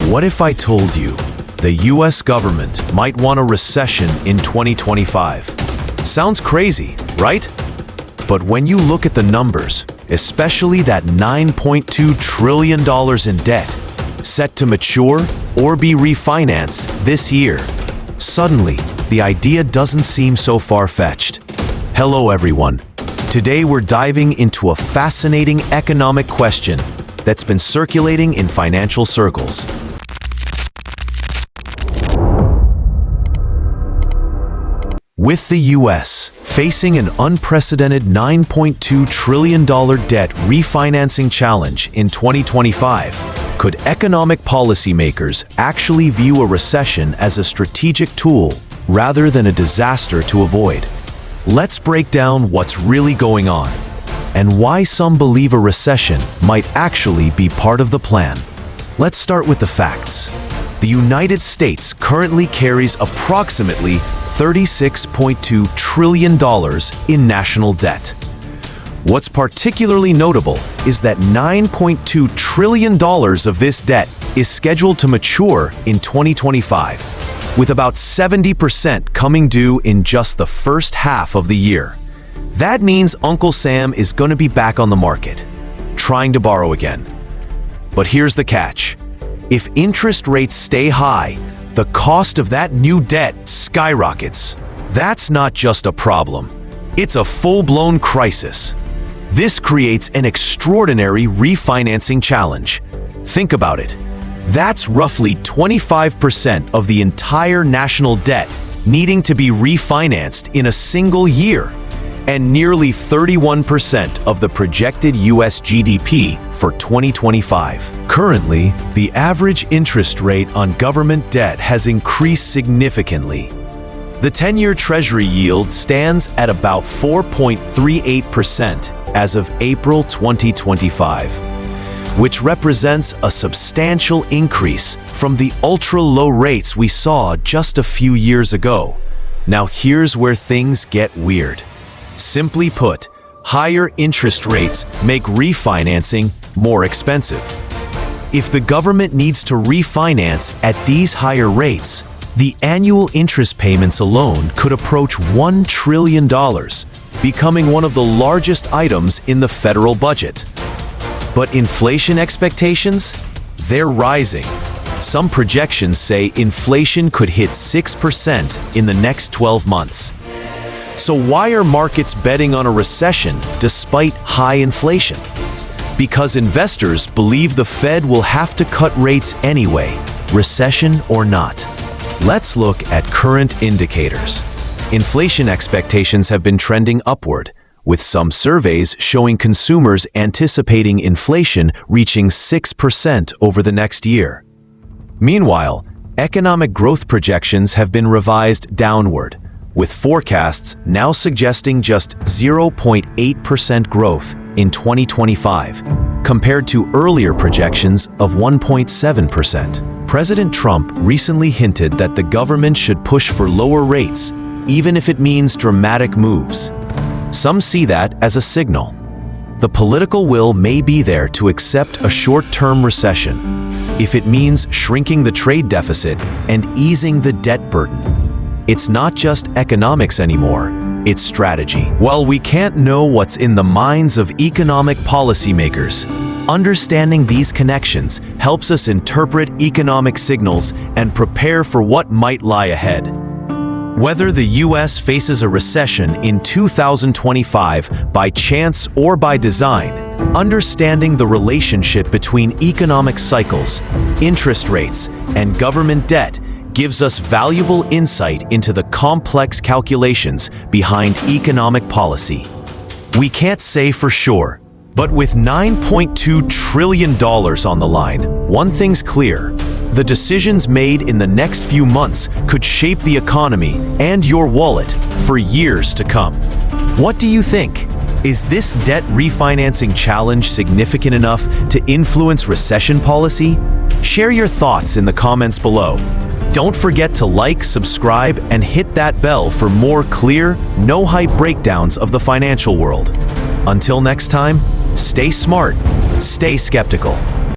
What if I told you the US government might want a recession in 2025? Sounds crazy, right? But when you look at the numbers, especially that $9.2 trillion in debt set to mature or be refinanced this year, suddenly the idea doesn't seem so far-fetched. Hello everyone. Today we're diving into a fascinating economic question that's been circulating in financial circles. With the US facing an unprecedented $9.2 trillion debt refinancing challenge in 2025, could economic policymakers actually view a recession as a strategic tool rather than a disaster to avoid? Let's break down what's really going on and why some believe a recession might actually be part of the plan. Let's start with the facts. The United States currently carries approximately $36.2 trillion in national debt. What's particularly notable is that $9.2 trillion of this debt is scheduled to mature in 2025, with about 70% coming due in just the first half of the year. That means Uncle Sam is going to be back on the market, trying to borrow again. But here's the catch. If interest rates stay high, the cost of that new debt skyrockets. That's not just a problem. It's a full-blown crisis. This creates an extraordinary refinancing challenge. Think about it. That's roughly 25% of the entire national debt needing to be refinanced in a single year, and nearly 31% of the projected US GDP for 2025. Currently, the average interest rate on government debt has increased significantly. The 10-year Treasury yield stands at about 4.38% as of April 2025, which represents a substantial increase from the ultra-low rates we saw just a few years ago. Now here's where things get weird. Simply put, higher interest rates make refinancing more expensive. If the government needs to refinance at these higher rates, the annual interest payments alone could approach $1 trillion, becoming one of the largest items in the federal budget. But inflation expectations? They're rising. Some projections say inflation could hit 6% in the next 12 months. So why are markets betting on a recession despite high inflation? Because investors believe the Fed will have to cut rates anyway, recession or not. Let's look at current indicators. Inflation expectations have been trending upward, with some surveys showing consumers anticipating inflation reaching 6% over the next year. Meanwhile, economic growth projections have been revised downward, with forecasts now suggesting just 0.8% growth in 2025, compared to earlier projections of 1.7%. President Trump recently hinted that the government should push for lower rates, even if it means dramatic moves. Some see that as a signal. The political will may be there to accept a short-term recession, if it means shrinking the trade deficit and easing the debt burden. It's not just economics anymore, it's strategy. While we can't know what's in the minds of economic policymakers, understanding these connections helps us interpret economic signals and prepare for what might lie ahead. Whether the US faces a recession in 2025 by chance or by design, understanding the relationship between economic cycles, interest rates, and government debt gives us valuable insight into the complex calculations behind economic policy. We can't say for sure, but with $9.2 trillion on the line, one thing's clear. The decisions made in the next few months could shape the economy and your wallet for years to come. What do you think? Is this debt refinancing challenge significant enough to influence recession policy? Share your thoughts in the comments below. Don't forget to like, subscribe, and hit that bell for more clear, no-hype breakdowns of the financial world. Until next time, stay smart, stay skeptical.